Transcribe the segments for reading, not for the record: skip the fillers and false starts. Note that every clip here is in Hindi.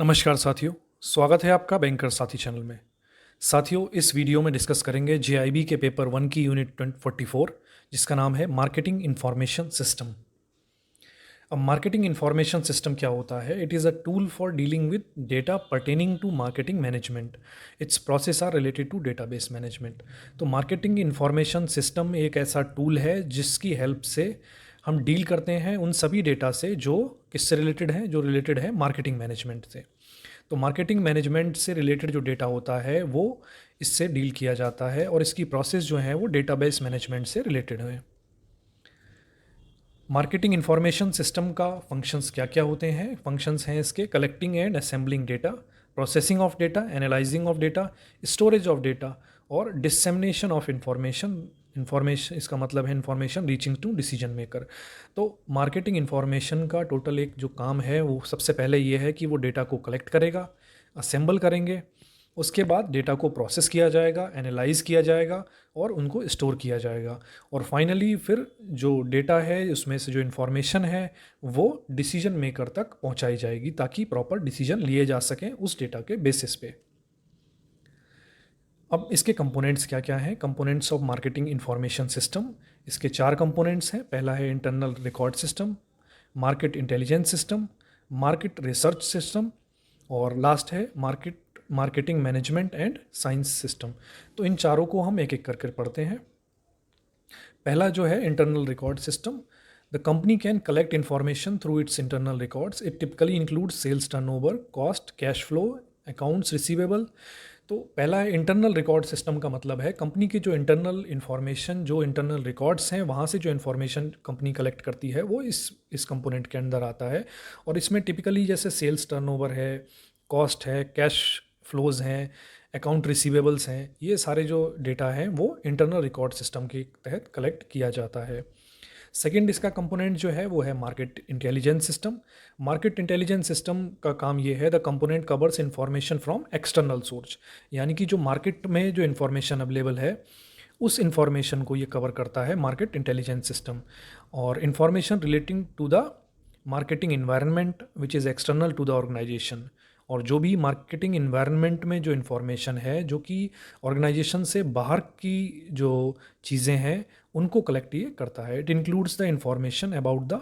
नमस्कार साथियों, स्वागत है आपका बैंकर साथी चैनल में। साथियों, इस वीडियो में डिस्कस करेंगे जेआईबी के पेपर 1 की यूनिट 44 जिसका नाम है मार्केटिंग इंफॉर्मेशन सिस्टम। अब मार्केटिंग इंफॉर्मेशन सिस्टम क्या होता है? It is a tool for dealing with data pertaining to marketing management. Its process are related to database management. तो मार्केटिंग इंफॉर्मेशन सिस्टम एक ऐसा टूल है जिसकी हेल्प से हम डील करते हैं उन सभी डेटा से जो किससे रिलेटेड हैं, जो रिलेटेड है मार्केटिंग मैनेजमेंट से। तो मार्केटिंग मैनेजमेंट से रिलेटेड जो डेटा होता है वो इससे डील किया जाता है और इसकी प्रोसेस जो है वो डेटाबेस मैनेजमेंट से रिलेटेड है। मार्केटिंग इंफॉर्मेशन सिस्टम का फंक्शंस क्या क्या होते हैं? फंक्शंस हैं इसके: collecting and assembling data, processing of data, analysing of data, storage of data और डिसेमिनेशन ऑफ इंफॉर्मेशन। इंफॉर्मेशन इसका मतलब है information reaching to decision maker. तो मार्केटिंग इंफॉर्मेशन का टोटल एक जो काम है वो सबसे पहले ये है कि वो डेटा को कलेक्ट करेगा, असेंबल करेंगे, उसके बाद डेटा को प्रोसेस किया जाएगा, एनालाइज किया जाएगा और उनको स्टोर किया जाएगा। और फाइनली फिर जो डेटा है उसमें से जो इन्फॉर्मेशन है वो डिसीजन मेकर तक पहुंचाई जाएगी ताकि प्रॉपर डिसीजन लिए जा सकें उस डेटा के बेसिस पे। अब इसके कंपोनेंट्स क्या क्या हैं? Components of marketing information system, इसके 4 कंपोनेंट्स हैं। पहला है internal record system, market intelligence system, market research system और लास्ट है marketing management and science system. तो इन चारों को हम एक एक करके पढ़ते हैं। पहला जो है internal record system. The company can collect information through its internal records. It typically include sales turnover, cost, cash flow, accounts receivable. तो पहला है इंटरनल रिकॉर्ड सिस्टम का मतलब है कंपनी की जो इंटरनल इन्फॉर्मेशन, जो इंटरनल रिकॉर्ड्स हैं वहाँ से जो इन्फॉर्मेशन कंपनी कलेक्ट करती है वो इस कंपोनेंट के अंदर आता है। और इसमें टिपिकली जैसे सेल्स टर्नओवर है, कॉस्ट है, कैश फ्लोज हैं, अकाउंट रिसीवेबल्स हैं, ये सारे जो डेटा हैं वो इंटरनल रिकॉर्ड सिस्टम के तहत कलेक्ट किया जाता है। सेकेंड इसका कंपोनेंट जो है वो है market intelligence system. Market intelligence system का काम ये है the component covers information from external source, यानी कि जो मार्केट में जो इन्फॉर्मेशन अवेलेबल है उस इन्फॉर्मेशन को ये कवर करता है मार्केट इंटेलिजेंस सिस्टम। और information relating to the marketing environment which is external to the organisation. और जो भी मार्केटिंग इन्वायरमेंट में जो इन्फॉर्मेशन है जो कि ऑर्गेनाइजेशन से बाहर की जो चीज़ें हैं उनको कलेक्ट ये करता है। It includes the information about the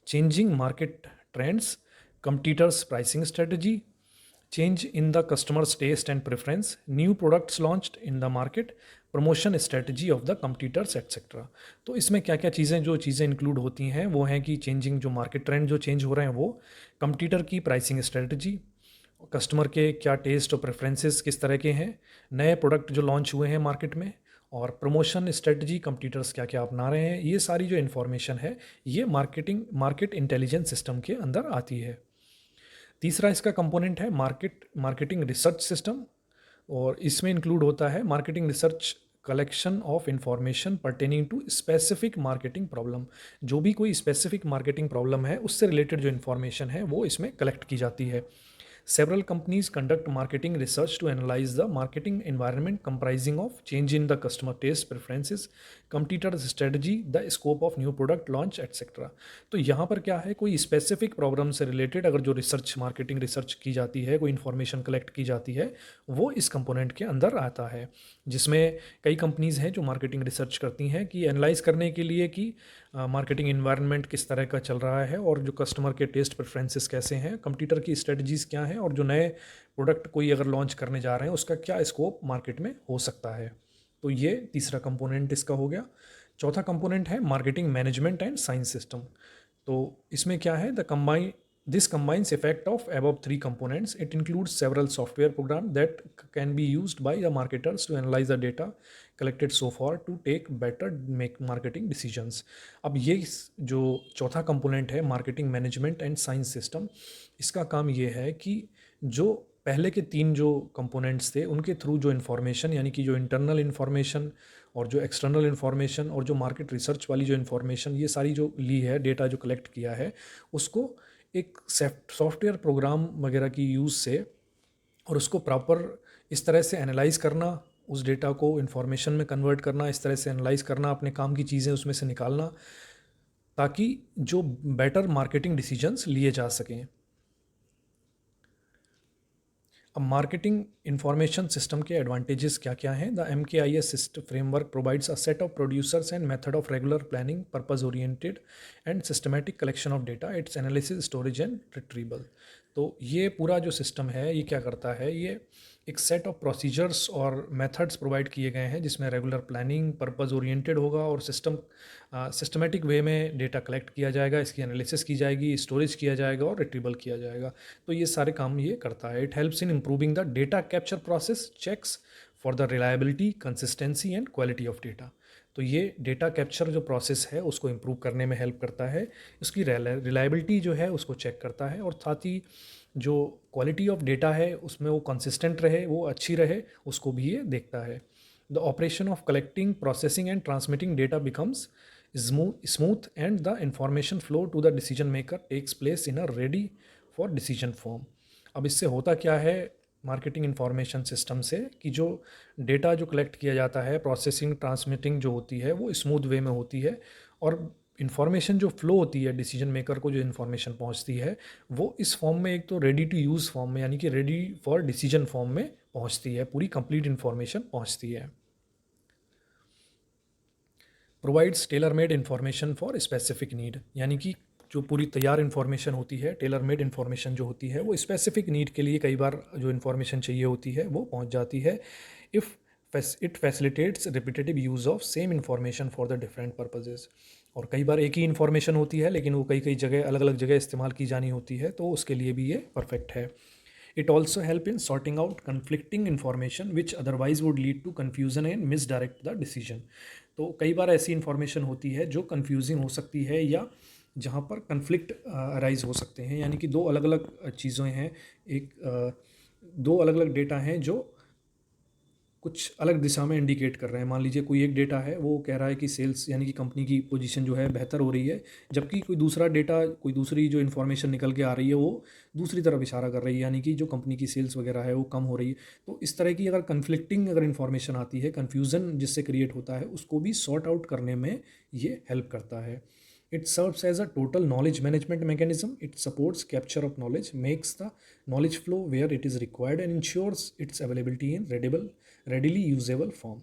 changing market trends, competitors pricing strategy, change in the customer's taste and preference, new products launched in the market, promotion strategy of the competitors etcetera. तो इसमें क्या क्या चीज़ें जो चीज़ें इंक्लूड होती हैं वो हैं कि चेंजिंग जो मार्केट ट्रेंड जो चेंज हो रहे हैं वो, कंपटीटर की प्राइसिंग स्ट्रेटजी, कस्टमर के क्या टेस्ट और प्रेफरेंसेस किस तरह के हैं, नए प्रोडक्ट जो लॉन्च हुए हैं मार्केट में, और प्रमोशन स्ट्रेटजी कंपटीटर्स क्या क्या अपना रहे हैं, ये सारी जो इन्फॉर्मेशन है ये मार्केट इंटेलिजेंस सिस्टम के अंदर आती है। तीसरा इसका कंपोनेंट है मार्केटिंग रिसर्च सिस्टम। और इसमें इंक्लूड होता है marketing research, collection of information pertaining to specific marketing problem. जो भी कोई स्पेसिफिक मार्केटिंग प्रॉब्लम है उससे रिलेटेड जो इन्फॉर्मेशन है वो इसमें कलेक्ट की जाती है। Several companies conduct marketing research to analyze the marketing environment comprising of change in the customer taste preferences, competitor strategy, the scope of new product launch, etc. तो यहाँ पर क्या है, कोई स्पेसिफिक प्रॉब्लम से रिलेटेड अगर जो रिसर्च, मार्केटिंग रिसर्च की जाती है, कोई इन्फॉर्मेशन कलेक्ट की जाती है वो इस कंपोनेंट के अंदर आता है। जिसमें कई कंपनीज़ हैं जो मार्केटिंग रिसर्च करती हैं कि एनालाइज करने के लिए कि मार्केटिंग इन्वायरमेंट किस तरह का चल रहा है और जो कस्टमर के टेस्ट प्रेफरेंसेस कैसे हैं, कंपटीटर की स्ट्रेटजीज़ क्या हैं और जो नए प्रोडक्ट कोई अगर लॉन्च करने जा रहे हैं उसका क्या स्कोप मार्केट में हो सकता है। तो ये तीसरा कंपोनेंट इसका हो गया। चौथा कंपोनेंट है marketing management and science system. तो इसमें क्या है, this combines effect of above three components. It includes several software programs that can be used by the marketers to analyze the data collected so far to take better make marketing decisions. अब ये जो चौथा कंपोनेंट है marketing management and science system, इसका काम ये है कि जो पहले के 3 जो कंपोनेंट्स थे उनके थ्रू जो इन्फॉर्मेशन, यानी कि जो इंटरनल इन्फॉर्मेशन और जो एक्सटर्नल इन्फॉर्मेशन और जो मार्केट रिसर्च वाली जो इन्फॉर्मेशन ये सारी जो ली है, डेटा जो कलेक्ट किया है, उसको एक सॉफ्टवेयर प्रोग्राम वगैरह की यूज़ से और उसको प्रॉपर इस तरह से एनालाइज करना, उस डेटा को इन्फॉर्मेशन में कन्वर्ट करना, इस तरह से एनालाइज करना, अपने काम की चीज़ें उसमें से निकालना ताकि जो बेटर मार्केटिंग डिसीजंस लिए जा सकें। अब मार्केटिंग इंफॉर्मेशन सिस्टम के एडवांटेजेस क्या क्या हैं? The MKIS system framework provides a set of producers and method of regular planning, purpose oriented and systematic collection of data, it's analysis, storage and retrieval. तो ये पूरा जो सिस्टम है ये क्या करता है, ये एक सेट ऑफ प्रोसीजर्स और मेथड्स प्रोवाइड किए गए हैं जिसमें रेगुलर प्लानिंग, पर्पस ओरिएंटेड होगा और सिस्टमेटिक वे में डेटा कलेक्ट किया जाएगा, इसकी एनालिसिस की जाएगी, स्टोरेज किया जाएगा और रिट्रीवल किया जाएगा। तो ये सारे काम ये करता है। It helps in improving the data capture process, checks for the reliability, consistency and quality of data. तो ये डेटा कैप्चर जो प्रोसेस है उसको इम्प्रूव करने में हेल्प करता है, उसकी रिलायबिलिटी जो है उसको चेक करता है और साथ ही जो क्वालिटी ऑफ डेटा है उसमें वो कंसिस्टेंट रहे, वो अच्छी रहे, उसको भी ये देखता है। The operation of collecting, processing and transmitting data becomes smooth and the information flow to the decision maker takes place in a ready for decision form. अब इससे होता क्या है मार्केटिंग इंफॉर्मेशन सिस्टम से, कि जो डेटा जो कलेक्ट किया जाता है, प्रोसेसिंग ट्रांसमिटिंग जो होती है वो स्मूथ वे में होती है और इन्फॉर्मेशन जो फ्लो होती है डिसीजन मेकर को, जो इन्फॉर्मेशन पहुंचती है वो इस फॉर्म में, एक तो रेडी टू यूज़ फॉर्म में यानी कि रेडी फॉर डिसीजन फॉर्म में पहुंचती है, पूरी कंप्लीट इन्फॉर्मेशन पहुंचती है। Provides tailor made information for specific need, यानी कि जो पूरी तैयार इन्फॉर्मेशन होती है, टेलर मेड इन्फॉर्मेशन जो होती है वो स्पेसिफिक नीड के लिए कई बार जो इन्फॉर्मेशन चाहिए होती है वो पहुंच जाती है। If it facilitates repetitive use of same information for the different purposes. और कई बार एक ही इन्फॉर्मेशन होती है लेकिन वो कई कई जगह अलग अलग जगह इस्तेमाल की जानी होती है, तो उसके लिए भी ये परफेक्ट है। It also help in sorting out conflicting information which otherwise would lead to confusion and misdirect the decision. तो कई बार ऐसी इन्फॉर्मेशन होती है जो कन्फ्यूजिंग हो सकती है या जहाँ पर कन्फ्लिक्ट अराइज हो सकते हैं, यानी कि दो अलग अलग चीज़ें हैं, दो अलग अलग डेटा हैं जो कुछ अलग दिशा में इंडिकेट कर रहे हैं। मान लीजिए कोई एक डेटा है वो कह रहा है कि सेल्स यानी कि कंपनी की पोजीशन जो है बेहतर हो रही है, जबकि कोई दूसरा डेटा, कोई दूसरी जो इन्फॉर्मेशन निकल के आ रही है वो दूसरी तरफ इशारा कर रही है, यानी कि जो कंपनी की सेल्स वगैरह है वो कम हो रही है। तो इस तरह की अगर कन्फ्लिक्टिंग अगर इन्फॉर्मेशन आती है, कन्फ्यूज़न जिससे क्रिएट होता है, उसको भी सॉर्ट आउट करने में ये हेल्प करता है। It serves as a total knowledge management mechanism. It supports capture of knowledge, makes the knowledge flow where it is required and ensures its availability in readily usable form.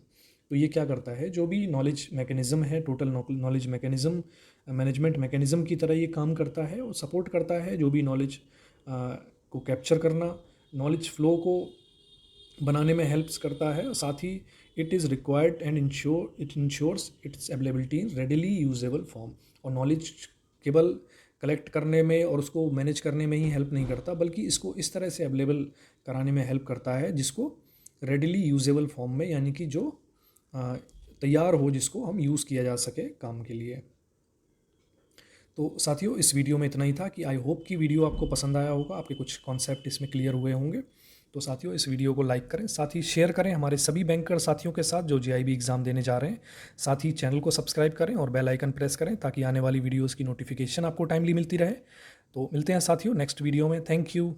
तो ये क्या करता है, जो भी नॉलेज मैकेनिज़्म है, total knowledge mechanism, management mechanism की तरह ये काम करता है और सपोर्ट करता है जो भी नॉलेज को कैप्चर करना, नॉलेज फ्लो को बनाने में हेल्प्स करता है, साथ ही it is required and ensures its availability in readily usable form. और नॉलेज केवल कलेक्ट करने में और उसको मैनेज करने में ही हेल्प नहीं करता, बल्कि इसको इस तरह से अवेलेबल कराने में हेल्प करता है जिसको रेडिली यूजेबल फॉर्म में, यानी कि जो तैयार हो, जिसको हम यूज़ किया जा सके काम के लिए। तो साथियों इस वीडियो में इतना ही था, कि आई होप कि वीडियो आपको पसंद आया होगा, आपके कुछ कॉन्सेप्ट इसमें क्लियर हुए होंगे। तो साथियों इस वीडियो को लाइक करें, साथ ही शेयर करें हमारे सभी बैंकर साथियों के साथ जो GIB एग्ज़ाम देने जा रहे हैं। साथ ही चैनल को सब्सक्राइब करें और बेल आइकन प्रेस करें ताकि आने वाली वीडियोज़ की नोटिफिकेशन आपको टाइमली मिलती रहे। तो मिलते हैं साथियों नेक्स्ट वीडियो में। Thank you.